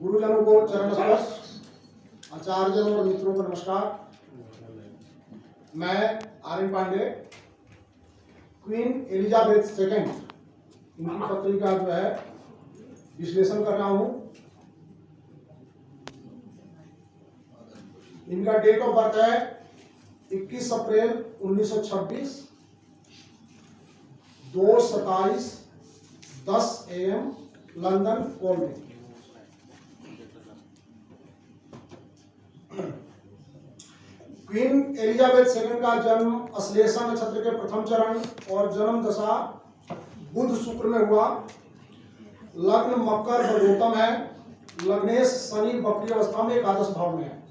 गुरुजनों को चरण स्पर्श, आचार्यजनों और मित्रों को नमस्कार। मैं Aryan Pandey queen Elizabeth second इनकी पत्रिका जो है विश्लेषण कर रहा हूं। इनका डेट ऑफ बर्थ है 21 अप्रैल 1926, 2:27 AM लंदन कॉलवे। क्वीन एलिजाबेथ सेकंड का जन्म अश्लेषा नक्षत्र के प्रथम चरण और जन्म दशा बुध शुक्र में हुआ। लग्न मकर बरगोतम है। लग्नेश शनि वक्री अवस्था में एकादश भाव में है।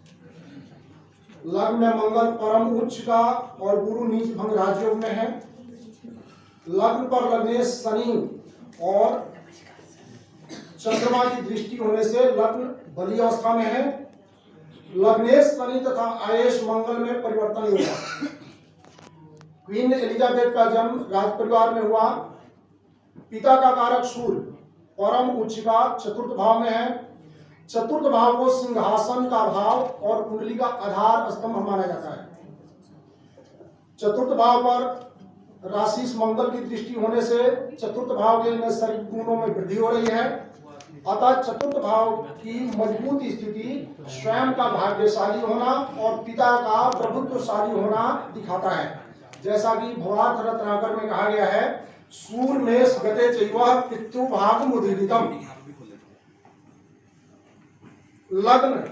लग्न में मंगल परम उच्च का और गुरु नीच भंग राजयोग में है। लग्न पर लग्नेश शनि और चंद्रमा की दृष्टि होने से लग्न बली अवस्था में है। लग्नेश शनि तथा आयेश मंगल में परिवर्तन हुआ। क्वीन एलिजाबेथ का जन्म राज परिवार में हुआ। पिता का कारक सूर्य परम उच्च का चतुर्थ भाव में है। चतुर्थ भाव को सिंहासन का भाव और कुंडली का आधार स्तंभ माना जाता है। चतुर्थ भाव पर राशि मंगल की दृष्टि होने से चतुर्थ भाव के नैसर्गिक गुणों में वृद्धि हो रही है। अतः चतुर्थ भाव की मजबूत स्थिति स्वयं का भाग्यशाली होना और पिता का प्रभुत्वशाली होना दिखाता है। जैसा कि भवार्थ रत्नाकर में कहा गया है, सूर्यमेष गते चैव पितृभाग मुदीरितम। लग्न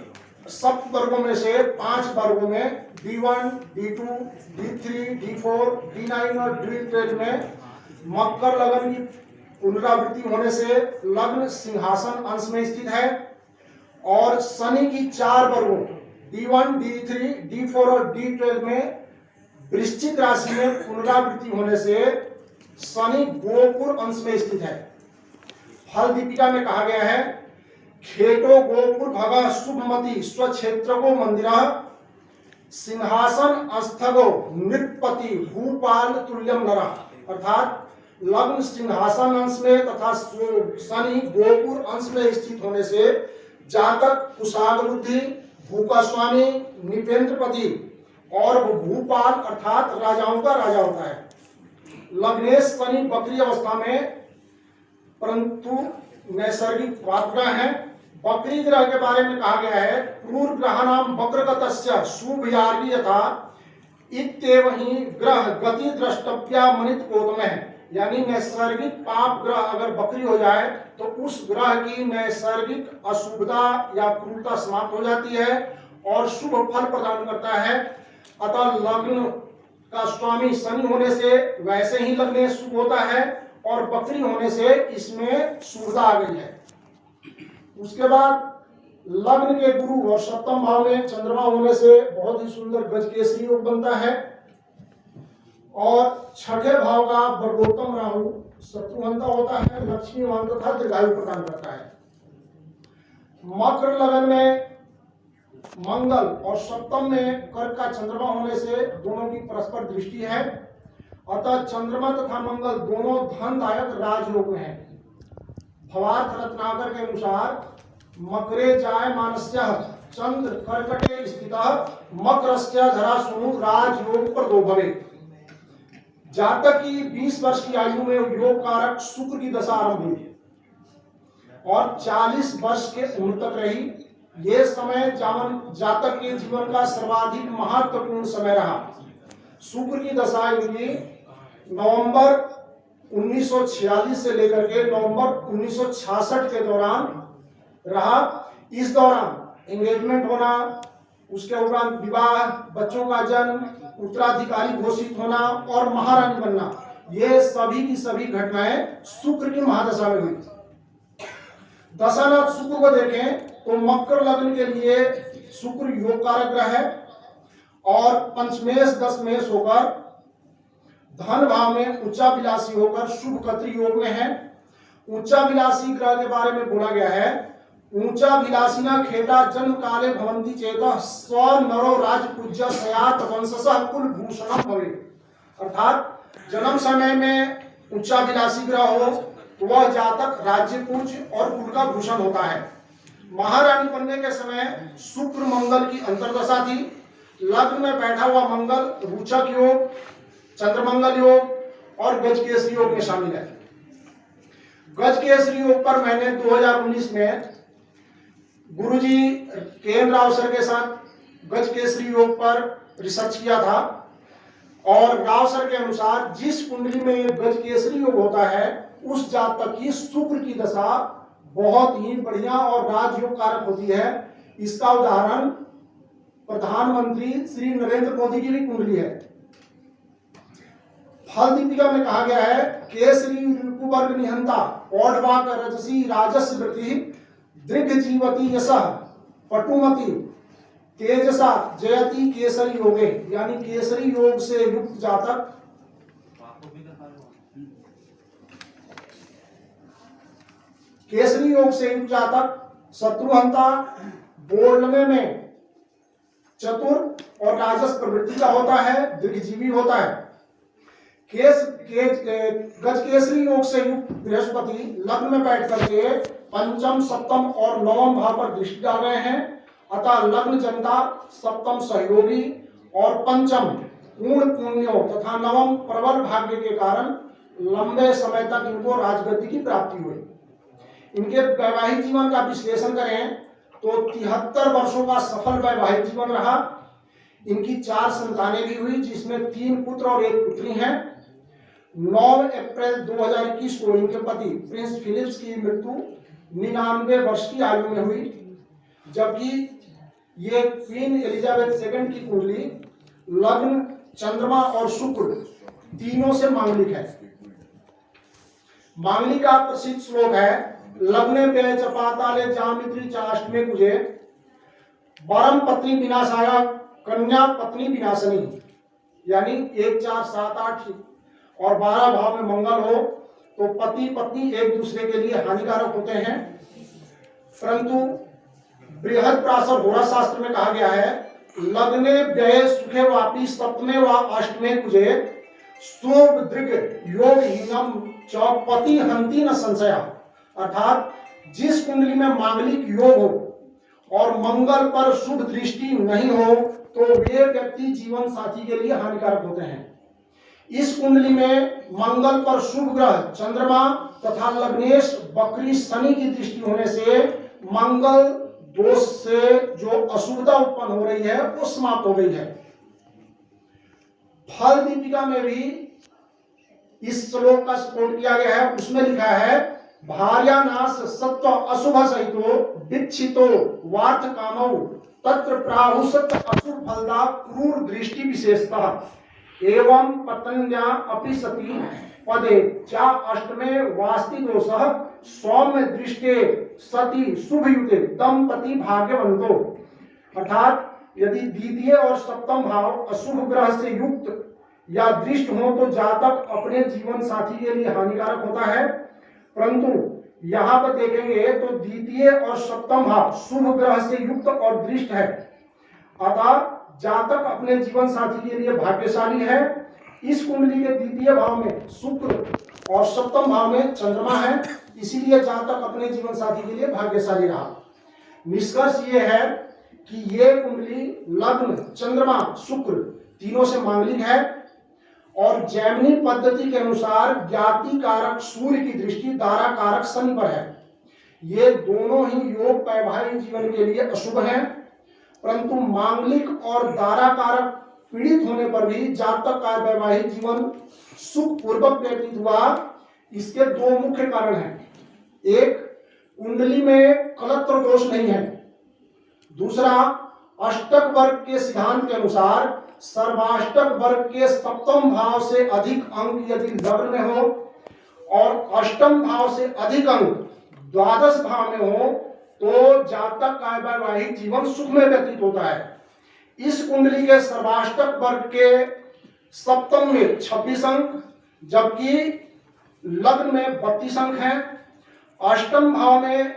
सप्त वर्गों में से 5 वर्गों में D1, D2, D3, D4, D9 और D12 में मकर लग्न की पुनरावृत्ति होने से लग्न सिंहासन अंश में स्थित है। और शनि की 4 वर्गों D1, D3, D4 और D12 में वृश्चिक राशि में पुनरावृत्ति होने से शनि गोपुर अंश में स्थित है। फल दीपिका में कहा गया है, खेतो गोपुर भगा शुभमति स्वक्षेत्र को मंदिर सिंहासन अस्थगो नृपति भूपाल तुल्यम नरा। अर्थात लग्न सिंहासन अंश में तथा शनि गोपुर अंश में स्थित होने से जातक कुशाग्र बुद्धि, भूकास्वामी, निपेंद्रपति और भूपाल अर्थात राजाओं का राजा होता है। लग्नेश शनि वक्री अवस्था में परंतु नैसर्गिक वाग्रह है। वक्री ग्रह के बारे में कहा गया है, क्रूर ग्रह नाम वक्रगतस्य शुभयार्गी यथा इत्येव ही ग्रह गति द्रष्टव्या मनित कोतम है। यानी नैसर्गिक पाप ग्रह अगर वक्री हो जाए तो उस ग्रह की नैसर्गिक अशुभता या क्रूरता समाप्त हो जाती है और शुभ फल प्रदान करता है। अतः लग्न का स्वामी शनि होने से वैसे ही लग्न शुभ होता है और वक्री होने से इसमें शुभता आ गई है। उसके बाद लग्न के गुरु और सप्तम भाव में चंद्रमा होने से बहुत ही सुंदर गजकेसरी योग बनता है। और छठे भाव का वर्गोत्तम राहु शत्रुहंता होता है, लक्ष्मीवान तथा दीर्घायु प्रदान करता है। मकर लगन में मंगल और सप्तम में कर्क का चंद्रमा होने से दोनों की परस्पर दृष्टि है। अतः चंद्रमा तथा मंगल दोनों धनदायक राजयोग में है। भवार्थ रत्नाकर के अनुसार मकरे जाय मानस्य चंद्र कर्कटे स्थितः मकरस्य धरासुनु राजयोग पर दो भवे। जातक की 20 वर्ष की आयु में योग कारक शुक्र की दशा आरंभ हुई और 40 वर्ष के उम्र तक रही। यह समय जातक के जीवन का सर्वाधिक महत्वपूर्ण समय रहा। शुक्र की दशा इनकी नवंबर 1946 से लेकर के नवंबर 1966 के दौरान रहा। इस दौरान एंगेजमेंट होना, उसके उपरांत विवाह, बच्चों का जन्म, उत्तराधिकारी घोषित होना और महारानी बनना, ये सभी की सभी घटनाएं शुक्र की महादशा में हुई। दशानाथ शुक्र को देखें तो मकर लग्न के लिए शुक्र योग कारक ग्रह है और पंचमेश दशमेश होकर धन भाव में उच्चाभिलाषी होकर शुभ कत्री योग में है। उच्चाभिलाषी ग्रह के बारे में बोला गया है, ऊंचाभिलाषिना खेता जन्म काले भवंती चेतः स्व नरो राजपूज्य सयात वंशसः कुल भूषणम भवे। अर्थात जन्म समय में उच्चाभिलाषी ग्रह हो तो वह जातक राज्य पूज्य और कुल का भूषण होता है। महारानी बनने के समय शुक्र मंगल की अंतर्दशा थी। लग्न में बैठा हुआ मंगल रुचक योग, चंद्रमंगल योग और गजकेसरी योग में शामिल है। गजकेसरी योग पर मैंने 2019 में गुरुजी के.एन. राव सर के साथ गजकेसरी योग पर रिसर्च किया था और राव सर के अनुसार जिस कुंडली में गजकेसरी योग होता है उस जातक की शुक्र की दशा बहुत ही बढ़िया और राजयोग कारक होती है। इसका उदाहरण प्रधानमंत्री श्री नरेंद्र मोदी की भी कुंडली है। फल दीपिका में कहा गया है केसरी ऋकुवर्ग निहंता औडवाक रजसी राजस वृत्ति दृढ़ जीवती यशः पटुमति तेजसा जयति केसरी योगे, यानी केसरी योग से युक्त जातक केसरी योग से युक्त जातक शत्रुहंता, बोलने में चतुर और राजस प्रवृत्ति का होता है, दीर्घजीवी होता है। गजकेसरी योग से युक्त बृहस्पति लग्न में बैठ करके पंचम, सप्तम और नवम भाव पर दृष्टि डाल रहे हैं। अतः लग्न जनता सप्तम सहयोगी और पंचम पूर्ण पुण्यों तथा नवम प्रबल भाग्य के कारण लंबे समय तक इनको राजगद्दी की प्राप्ति हुई। इनके वैवाहिक जीवन का विश्लेषण करें तो 73 वर्षों का सफल वैवाहिक जीवन रहा। इनकी 4 संतानें भी हुई जिसमें 3 पुत्र और 1 पुत्री हैं। 9 अप्रैल 2021 को इनके पति प्रिंस फिलिप्स की मृत्यु 99 वर्ष की आयु में हुई, जबकि ये क्वीन एलिजाबेथ II की कुंडली लग्न, चंद्रमा और शुक्र तीनों से मांगलिक है। मांगलिक का प्रसिद्ध श्लोक है लग्ने व्यय च पाताले जामित्री चाष्टमे कुजे परम पत्नी विनाशाय कन्या पत्नी विनाशनी, यानी 1, 4, 7, 8 और 12 भाव में मंगल हो तो पति पत्नी एक दूसरे के लिए हानिकारक होते हैं। परंतु बृहद पराशर होरा शास्त्र में कहा गया है लग्ने व्यय सुखे वापी सप्तमे व अष्टमे कुजे शुभ दृग योग हीनम चौपति हंती न संशया, अर्थात जिस कुंडली में मांगलिक योग हो और मंगल पर शुभ दृष्टि नहीं हो तो वे व्यक्ति जीवन साथी के लिए हानिकारक होते हैं। इस कुंडली में मंगल पर शुभ ग्रह चंद्रमा तथा लग्नेश बकरी शनि की दृष्टि होने से मंगल दोष से जो अशुभता उत्पन्न हो रही है वो समाप्त हो गई है। फल दीपिका में भी इस श्लोक का कोट किया गया है। उसमें लिखा है भार्यानाश सत्व अशुभ सहितो दीक्षितो वार्थ कामौ तत्र प्राहुसत अशुभ फलदा क्रूर दृष्टि विशेषता एवं पतंग्या अपि सती पदे चा अष्टमे वास्ति दोषः सौम्य दृष्टे सती शुभ युते दंपति भाग्यवंतो, अर्थात यदि द्वितीय और सप्तम भाव अशुभ ग्रह से युक्त या दृष्ट हो तो जातक अपने जीवन साथी के लिए हानिकारक होता है। परंतु यहाँ पर देखेंगे तो द्वितीय और सप्तम भाव शुभ ग्रह से युक्त और दृष्ट है, अतः जातक अपने जीवन साथी के लिए भाग्यशाली है। इस कुंडली के द्वितीय भाव में शुक्र और सप्तम भाव में चंद्रमा है, इसीलिए जातक अपने जीवन साथी के लिए भाग्यशाली रहा। निष्कर्ष ये है कि ये कुंडली लग्न, चंद्रमा, शुक्र तीनों से मांगलिक है और जैमिनी पद्धति के अनुसार ज्ञाति कारक सूर्य की दृष्टि दारा कारक शनि पर है। ये दोनों ही योग वैवाहिक जीवन के लिए अशुभ हैं, परंतु मांगलिक और दारा कारक पीड़ित होने पर भी जातक का वैवाहिक जीवन सुख पूर्वक व्यतीत हुआ। इसके 2 मुख्य कारण हैं। एक, कुंडली में कलत्र दोष नहीं है। दूसरा, अष्टक वर्ग के सिद्धांत के अनुसार सर्वाष्टक वर्ग के सप्तम भाव से अधिक अंक यदि लग्न में हो और अष्टम भाव से अधिक अंक द्वादश भाव में हो तो जातक का वैवाहिक जीवन सुख में व्यतीत होता है। इस कुंडली के सर्वाष्टक वर्ग के सप्तम में 26 अंक जबकि लग्न में 32 अंक हैं, अष्टम भाव में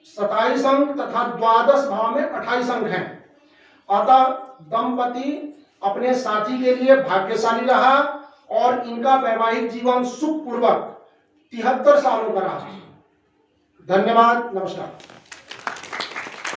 27 अंक तथा द्वादश भाव में 28 अंक हैं। अतः दंपति अपने साथी के लिए भाग्यशाली रहा और इनका वैवाहिक जीवन सुखपूर्वक 73 सालों का रहा। धन्यवाद, नमस्कार।